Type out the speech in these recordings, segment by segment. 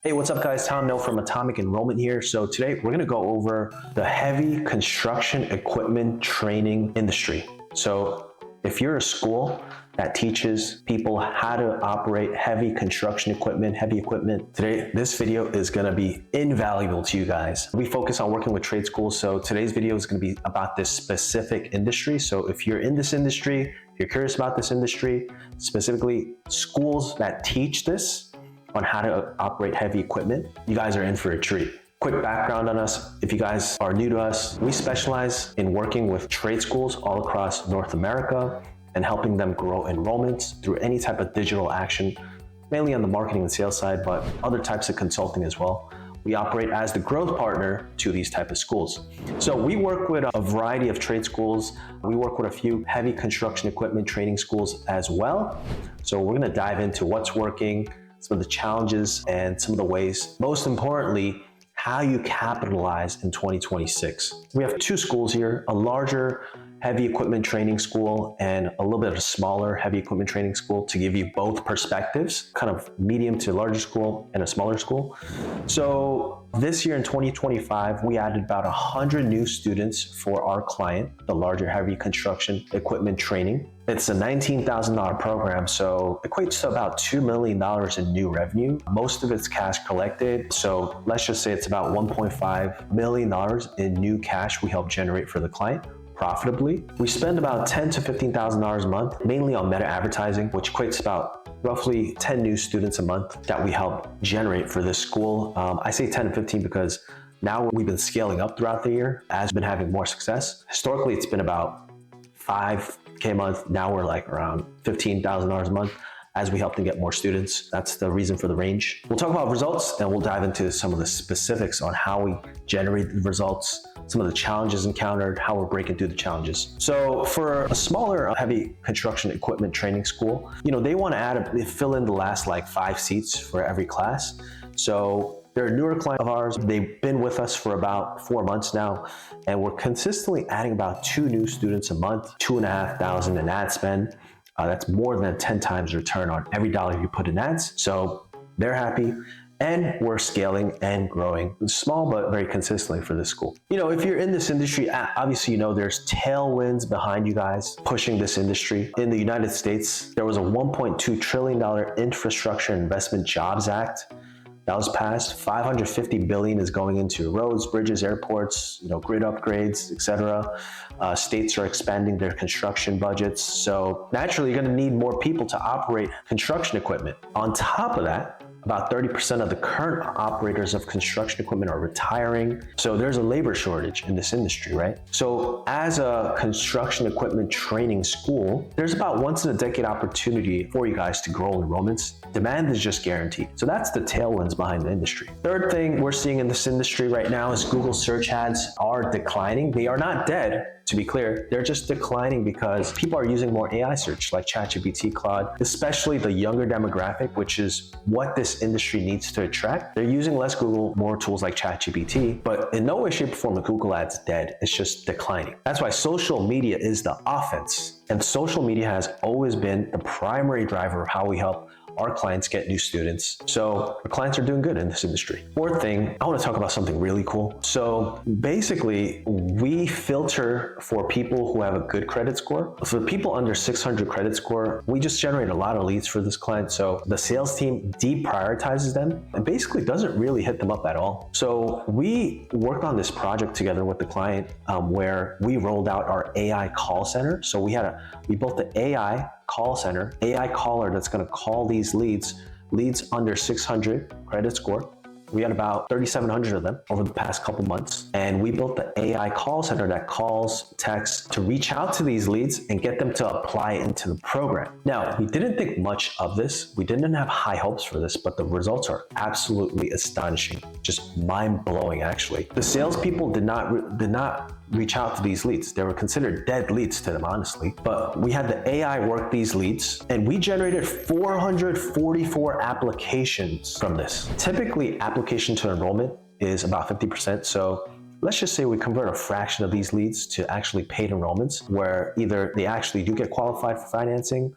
Hey, what's up guys? Tom Noe from Atomic Enrollment here. So today we're gonna go over the heavy construction equipment training industry. So if you're a school that teaches people how to operate heavy construction equipment, today this video is gonna be invaluable to you guys. We focus on working with trade schools, so today's video is gonna be about this specific industry. So if you're in this industry, if you're curious about this industry, specifically schools that teach this, on how to operate heavy equipment, you guys are in for a treat. Quick background on us, if you guys are new to us, we specialize in working with trade schools all across North America and helping them grow enrollments through any type of digital action, mainly on the marketing and sales side, but other types of consulting as well. We operate as the growth partner to these type of schools. So we work with a variety of trade schools. We work with a few heavy construction equipment training schools as well. So we're gonna dive into what's working, some of the challenges, and some of the ways, most importantly, how you capitalize in 2026. We have two schools here, a larger heavy equipment training school and a little bit of a smaller heavy equipment training school to give you both perspectives, kind of medium to larger school and a smaller school. So this year in 2025, we added about 100 new students for our client, the larger heavy construction equipment training. It's a $19,000 program, so equates to about $2 million in new revenue. Most of it's cash collected, so let's just say it's about $1.5 million in new cash we help generate for the client profitably. We spend about $10,000 to $15,000 a month, mainly on meta advertising, which equates about roughly 10 new students a month that we help generate for this school. I say 10 to 15 because now we've been scaling up throughout the year as we've been having more success. Historically, it's been about $5K a month. Now we're like around $15,000 a month as we help them get more students. That's the reason for the range. We'll talk about results and we'll dive into some of the specifics on how we generate the results, some of the challenges encountered, how we're breaking through the challenges. So for a smaller heavy construction equipment training school, they want to fill in the last like 5 seats for every class. So they're a newer client of ours. They've been with us for about 4 months now, and we're consistently adding about 2 new students a month, $2,500 in ad spend. That's more than a 10 times return on every dollar you put in ads. So they're happy. And we're scaling and growing, small but very consistently for this school. If you're in this industry, obviously there's tailwinds behind you guys pushing this industry. In the United States, there was a $1.2 trillion Infrastructure Investment Jobs Act that was passed. $550 billion is going into roads, bridges, airports, grid upgrades, etc. States are expanding their construction budgets. So naturally, you're going to need more people to operate construction equipment. On top of that, about 30% of the current operators of construction equipment are retiring. So there's a labor shortage in this industry, right? So as a construction equipment training school, there's about once in a decade opportunity for you guys to grow enrollments. Demand is just guaranteed. So that's the tailwinds behind the industry. Third thing we're seeing in this industry right now is Google search ads are declining. They are not dead. To be clear, they're just declining because people are using more AI search like ChatGPT, Claude, especially the younger demographic, which is what this industry needs to attract. They're using less Google, more tools like ChatGPT, but in no way, shape, or form are Google ads dead. It's just declining. That's why social media is the offense. And social media has always been the primary driver of how we help our clients get new students. So our clients are doing good in this industry. Fourth thing, I want to talk about something really cool. So basically, we filter for people who have a good credit score. For people under 600 credit score, we just generate a lot of leads for this client. So the sales team deprioritizes them and basically doesn't really hit them up at all. So we worked on this project together with the client where we rolled out our AI call center. So we built the AI call center, AI caller that's going to call these leads under 600 credit score. We had about 3,700 of them over the past couple months. And we built the AI call center that calls, texts to reach out to these leads and get them to apply into the program. Now, we didn't think much of this. We didn't have high hopes for this, but the results are absolutely astonishing. Just mind-blowing, actually. The salespeople did not reach out to these leads. They were considered dead leads to them, honestly. But we had the AI work these leads, and we generated 444 applications from this. Typically, application to enrollment is about 50%. So let's just say we convert a fraction of these leads to actually paid enrollments, where either they actually do get qualified for financing,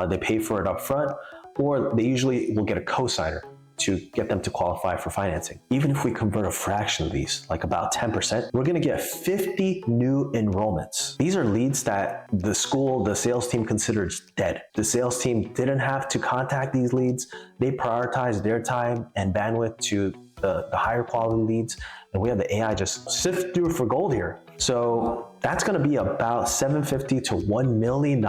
they pay for it up front, or they usually will get a cosigner to get them to qualify for financing. Even if we convert a fraction of these, like about 10%, we're gonna get 50 new enrollments. These are leads that the school, the sales team considers dead. The sales team didn't have to contact these leads. They prioritized their time and bandwidth to the higher quality leads, and we have the AI just sift through for gold here. So that's gonna be about $750 to $1 million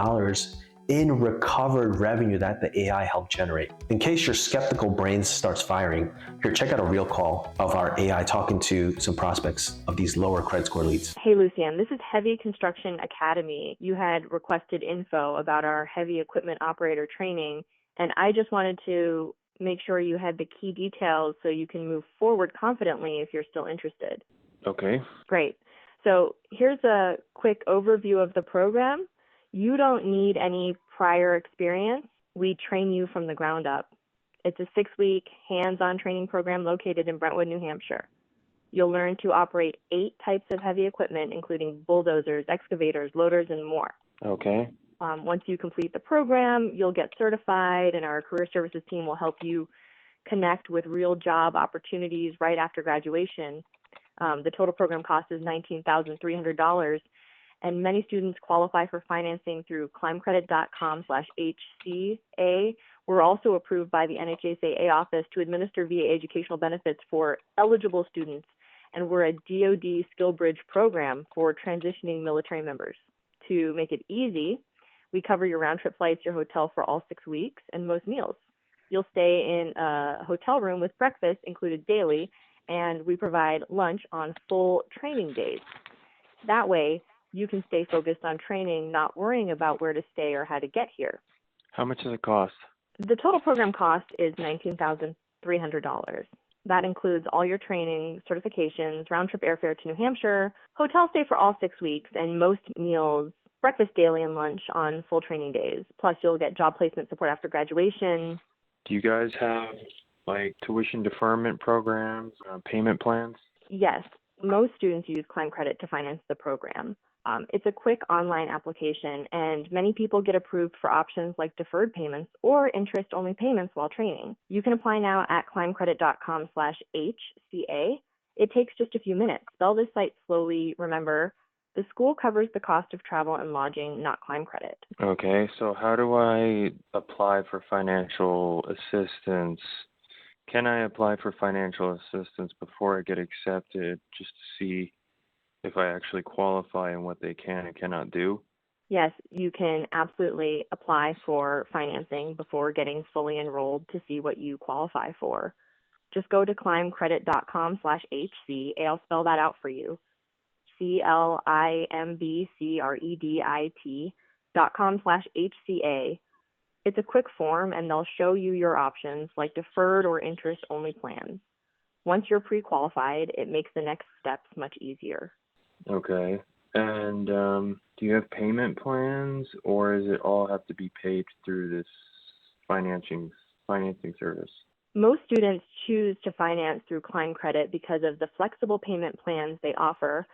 in recovered revenue that the AI helped generate. In case your skeptical brain starts firing, here, check out a real call of our AI talking to some prospects of these lower credit score leads. Hey, Lucian, this is Heavy Construction Academy. You had requested info about our heavy equipment operator training, and I just wanted to make sure you had the key details so you can move forward confidently if you're still interested. Okay. Great. So here's a quick overview of the program. You don't need any prior experience. We train you from the ground up. It's a 6-week hands-on training program located in Brentwood, New Hampshire. You'll learn to operate 8 types of heavy equipment, including bulldozers, excavators, loaders, and more. Okay. Once you complete the program, you'll get certified, and our career services team will help you connect with real job opportunities right after graduation. The total program cost is $19,300, and many students qualify for financing through climbcredit.com/HCA. We're also approved by the NHSAA office to administer VA educational benefits for eligible students, and we're a DoD Skill Bridge program for transitioning military members. To make it easy, we cover your round-trip flights, your hotel for all 6 weeks, and most meals. You'll stay in a hotel room with breakfast included daily, and we provide lunch on full training days. That way, you can stay focused on training, not worrying about where to stay or how to get here. How much does it cost? The total program cost is $19,300. That includes all your training, certifications, round-trip airfare to New Hampshire, hotel stay for all 6 weeks, and most meals, breakfast daily and lunch on full training days. Plus, you'll get job placement support after graduation. Do you guys have like tuition deferment programs, payment plans? Yes, most students use Climb Credit to finance the program. It's a quick online application, and many people get approved for options like deferred payments or interest-only payments while training. You can apply now at climbcredit.com/HCA. It takes just a few minutes. Spell this site slowly. Remember, the school covers the cost of travel and lodging, not Climb Credit. Okay, so how do I apply for financial assistance? Can I apply for financial assistance before I get accepted just to see if I actually qualify and what they can and cannot do? Yes, you can absolutely apply for financing before getting fully enrolled to see what you qualify for. Just go to climbcredit.com/HCA. I'll spell that out for you. climbcredit.com/HCA. It's a quick form, and they'll show you your options like deferred or interest-only plans. Once you're pre-qualified, it makes the next steps much easier. Okay. And do you have payment plans, or does it all have to be paid through this financing service? Most students choose to finance through Climb Credit because of the flexible payment plans they offer,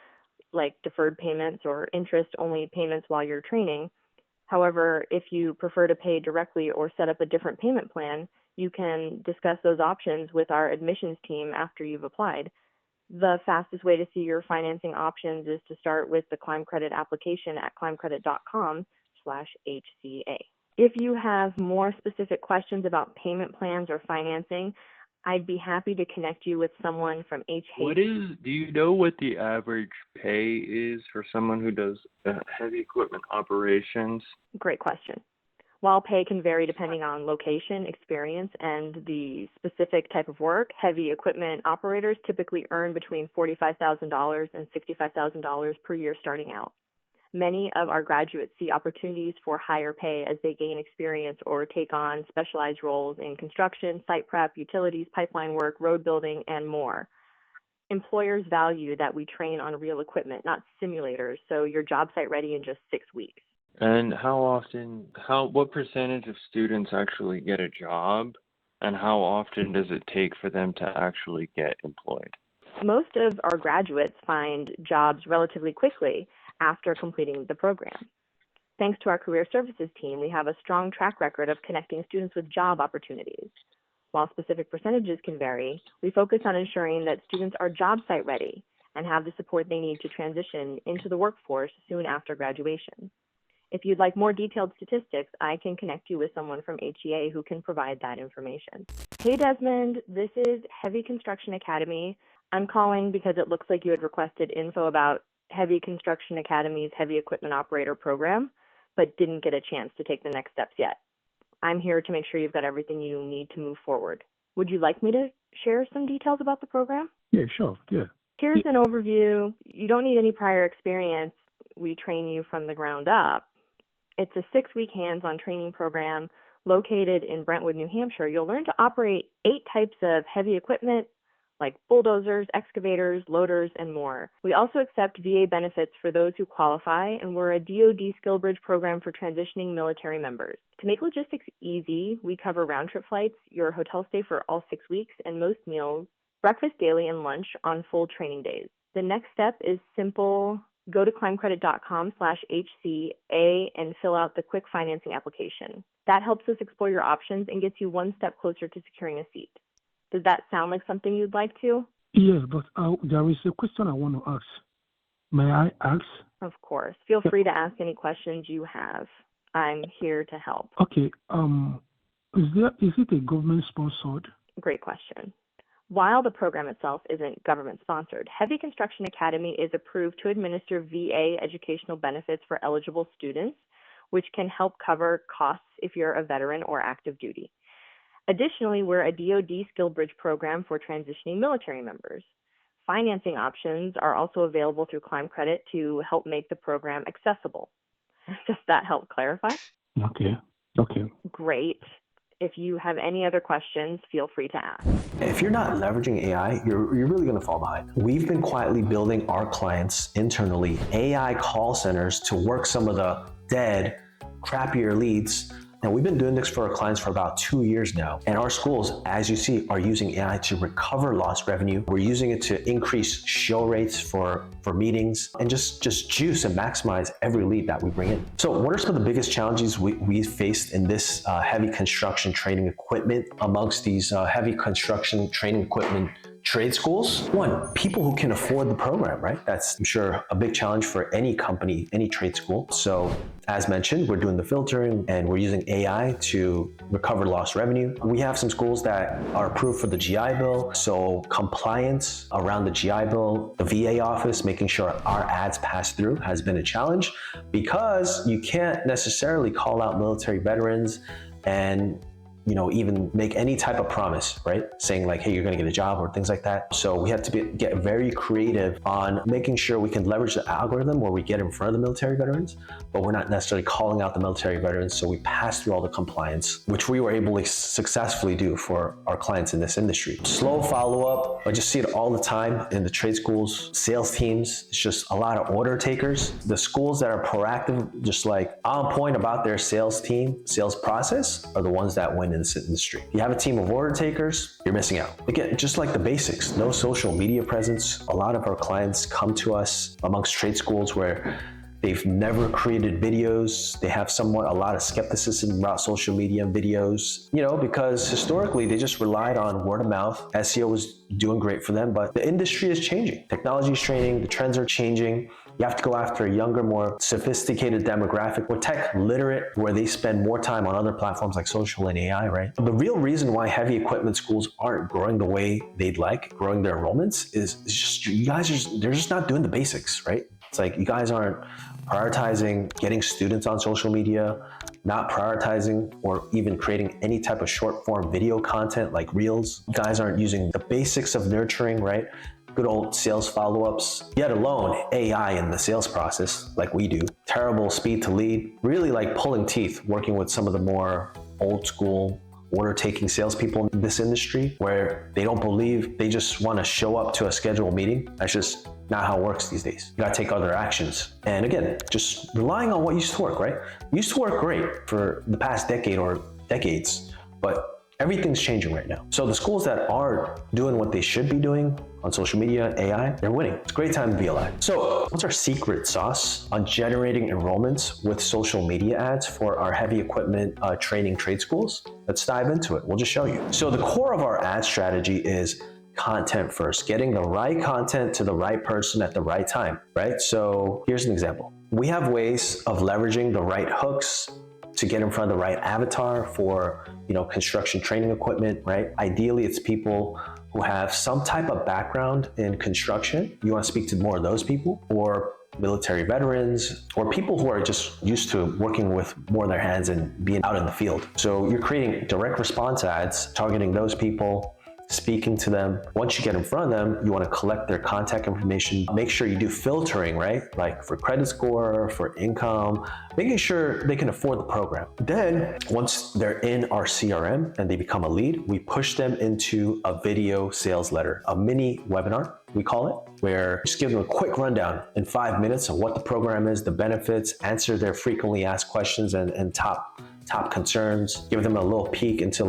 like deferred payments or interest-only payments while you're training. However, if you prefer to pay directly or set up a different payment plan, you can discuss those options with our admissions team after you've applied. The fastest way to see your financing options is to start with the Climb Credit application at climbcredit.com/HCA. If you have more specific questions about payment plans or financing, I'd be happy to connect you with someone from Do you know what the average pay is for someone who does heavy equipment operations? Great question. While pay can vary depending on location, experience, and the specific type of work, heavy equipment operators typically earn between $45,000 and $65,000 per year starting out. Many of our graduates see opportunities for higher pay as they gain experience or take on specialized roles in construction, site prep, utilities, pipeline work, road building, and more. Employers value that we train on real equipment, not simulators, so you're job site ready in just 6 weeks. And what percentage of students actually get a job, and how often does it take for them to actually get employed? Most of our graduates find jobs relatively quickly after completing the program. Thanks to our career services team, we have a strong track record of connecting students with job opportunities. While specific percentages can vary, we focus on ensuring that students are job site ready and have the support they need to transition into the workforce soon after graduation. If you'd like more detailed statistics, I can connect you with someone from HEA who can provide that information. Hey Desmond, this is Heavy Construction Academy. I'm calling because it looks like you had requested info about Heavy Construction Academy's Heavy Equipment Operator program, but didn't get a chance to take the next steps yet. I'm here to make sure you've got everything you need to move forward. Would you like me to share some details about the program? Yeah, sure. Yeah. Here's an overview. You don't need any prior experience. We train you from the ground up. It's a 6-week hands-on training program located in Brentwood, New Hampshire. You'll learn to operate 8 types of heavy equipment like bulldozers, excavators, loaders, and more. We also accept VA benefits for those who qualify, and we're a DoD skill bridge program for transitioning military members. To make logistics easy, we cover round-trip flights, your hotel stay for all 6 weeks, and most meals, breakfast daily, and lunch on full training days. The next step is simple. Go to climbcredit.com/HCA and fill out the quick financing application. That helps us explore your options and gets you one step closer to securing a seat. Does that sound like something you'd like to? Yes, but there is a question I want to ask. May I ask? Of course. Feel free to ask any questions you have. I'm here to help. Okay. Is it a government sponsored? Great question. While the program itself isn't government sponsored, Heavy Construction Academy is approved to administer VA educational benefits for eligible students, which can help cover costs if you're a veteran or active duty. Additionally, we're a DoD skill bridge program for transitioning military members. Financing options are also available through Climb Credit to help make the program accessible. Does that help clarify? Okay. Great. If you have any other questions, feel free to ask. If you're not leveraging AI, you're really going to fall behind. We've been quietly building our clients internally AI call centers to work some of the dead, crappier leads. And we've been doing this for our clients for about 2 years now. And our schools, as you see, are using AI to recover lost revenue. We're using it to increase show rates for meetings and just juice and maximize every lead that we bring in. So what are some of the biggest challenges we faced in this heavy construction training equipment amongst these heavy construction training equipment trade schools? One, people who can afford the program, right? That's, I'm sure, a big challenge for any company, any trade school. So as mentioned, we're doing the filtering and we're using AI to recover lost revenue. We have some schools that are approved for the GI Bill. So compliance around the GI Bill, the VA office, making sure our ads pass through has been a challenge because you can't necessarily call out military veterans and even make any type of promise, right? Saying like, hey, you're gonna get a job or things like that. So we have to get very creative on making sure we can leverage the algorithm where we get in front of the military veterans, but we're not necessarily calling out the military veterans. So we pass through all the compliance, which we were able to successfully do for our clients in this industry. Slow follow-up, I just see it all the time in the trade schools, sales teams. It's just a lot of order takers. The schools that are proactive, just like on point about their sales team, sales process, are the ones that win in this industry. If you have a team of order takers, you're missing out. Again, just like the basics, no social media presence. A lot of our clients come to us amongst trade schools where they've never created videos. They have a lot of skepticism about social media and videos, because historically they just relied on word of mouth. SEO was doing great for them, but the industry is changing. Technology is changing, the trends are changing. You have to go after a younger, more sophisticated demographic or tech literate where they spend more time on other platforms like social and AI, right? The real reason why heavy equipment schools aren't growing the way they'd like, growing their enrollments, is just they're just not doing the basics, right? It's like you guys aren't prioritizing getting students on social media, not prioritizing or even creating any type of short form video content like Reels. You guys aren't using the basics of nurturing, right? Good old sales follow-ups, yet alone AI in the sales process like we do. Terrible speed to lead, really like pulling teeth working with some of the more old school order-taking salespeople in this industry where they don't believe, they just want to show up to a scheduled meeting. That's just not how it works these days. You got to take other actions. And again, just relying on what used to work, right? Used to work great for the past decade or decades, but Everything's changing right now. So the schools that are doing what they should be doing on social media, AI, they're winning. It's a great time to be alive. So what's our secret sauce on generating enrollments with social media ads for our heavy equipment training trade schools? Let's dive into it. We'll just show you. So the core of our ad strategy is content first, getting the right content to the right person at the right time, right? So here's an example. We have ways of leveraging the right hooks to get in front of the right avatar for, construction training equipment, right? Ideally, it's people who have some type of background in construction. You want to speak to more of those people, or military veterans, or people who are just used to working with more of their hands and being out in the field. So you're creating direct response ads, targeting those people, speaking to them. Once you get in front of them, you want to collect their contact information. Make sure you do filtering, right? Like for credit score, for income, making sure they can afford the program. Then once they're in our CRM and they become a lead, we push them into a video sales letter, a mini webinar, we call it, where just give them a quick rundown in 5 minutes of what the program is, the benefits, answer their frequently asked questions and top concerns, give them a little peek into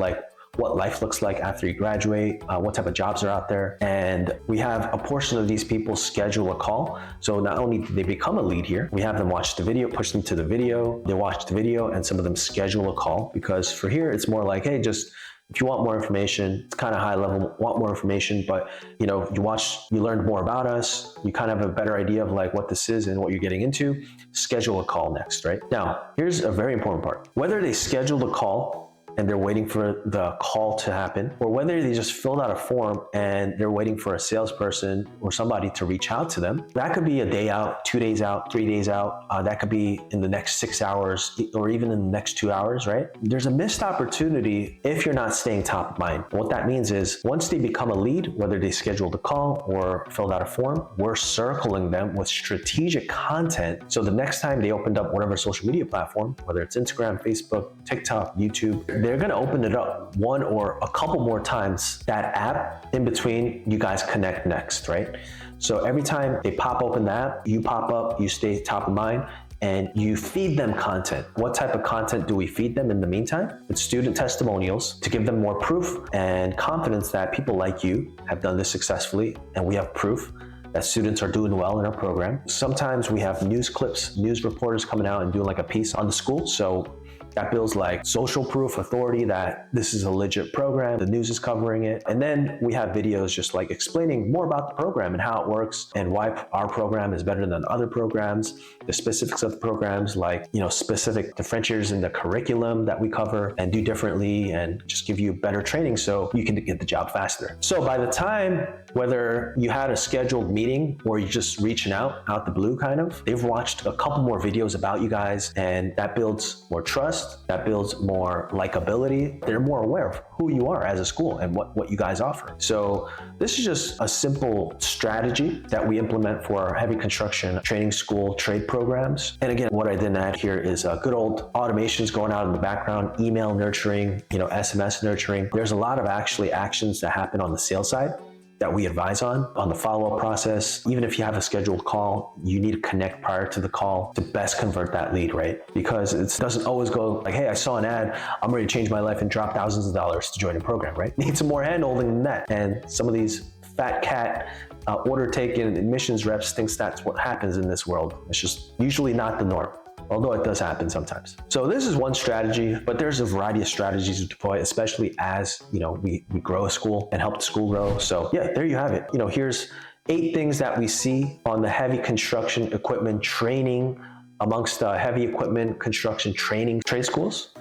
what life looks like after you graduate, what type of jobs are out there. And we have a portion of these people schedule a call. So not only do they become a lead here, we have them watch the video, push them to the video, they watch the video, and some of them schedule a call, because for here, it's more like, hey, just if you want more information, it's kind of high level, want more information, but you learned more about us, you kind of have a better idea of what this is and what you're getting into, schedule a call next, right? Now, here's a very important part. Whether they scheduled a call and they're waiting for the call to happen, or whether they just filled out a form and they're waiting for a salesperson or somebody to reach out to them, that could be a day out, 2 days out, 3 days out. That could be in the next 6 hours or even in the next 2 hours, right? There's a missed opportunity if you're not staying top of mind. What that means is once they become a lead, whether they scheduled a call or filled out a form, we're circling them with strategic content. So the next time they opened up whatever social media platform, whether it's Instagram, Facebook, TikTok, YouTube, they're going to open it up one or a couple more times, that app, in between you guys connect next, right? So every time they pop open the app, you pop up, you stay top of mind, and you feed them content. What type of content do we feed them in the meantime? It's student testimonials to give them more proof and confidence that people like you have done this successfully, and we have proof that students are doing well in our program. Sometimes we have news clips, news reporters coming out and doing a piece on the school. So that builds social proof, authority that this is a legit program, the news is covering it. And then we have videos just explaining more about the program and how it works and why our program is better than other programs, the specifics of the programs, specific differentiators in the curriculum that we cover and do differently, and just give you better training so you can get the job faster. So by the time, whether you had a scheduled meeting or you're just reaching out the blue they've watched a couple more videos about you guys, and that builds more trust. That builds more likability. They're more aware of who you are as a school and what you guys offer. So this is just a simple strategy that we implement for our heavy construction training school trade programs. And again, what I didn't add here is good old automations going out in the background, email nurturing, SMS nurturing. There's a lot of actions that happen on the sales side that we advise on the follow-up process. Even if you have a scheduled call, you need to connect prior to the call to best convert that lead, right? Because it doesn't always go hey, I saw an ad, I'm ready to change my life and drop thousands of dollars to join a program, right? Need some more handholding than that. And some of these fat cat order taking admissions reps thinks that's what happens in this world. It's just usually not the norm, although it does happen sometimes. So this is one strategy, but there's a variety of strategies to deploy, especially as we grow a school and help the school grow. So yeah, there you have it. Here's 8 things that we see on the heavy construction equipment training amongst heavy equipment construction training trade schools.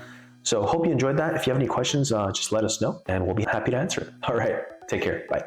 So hope you enjoyed that. If you have any questions, just let us know and we'll be happy to answer it. All right, take care. Bye.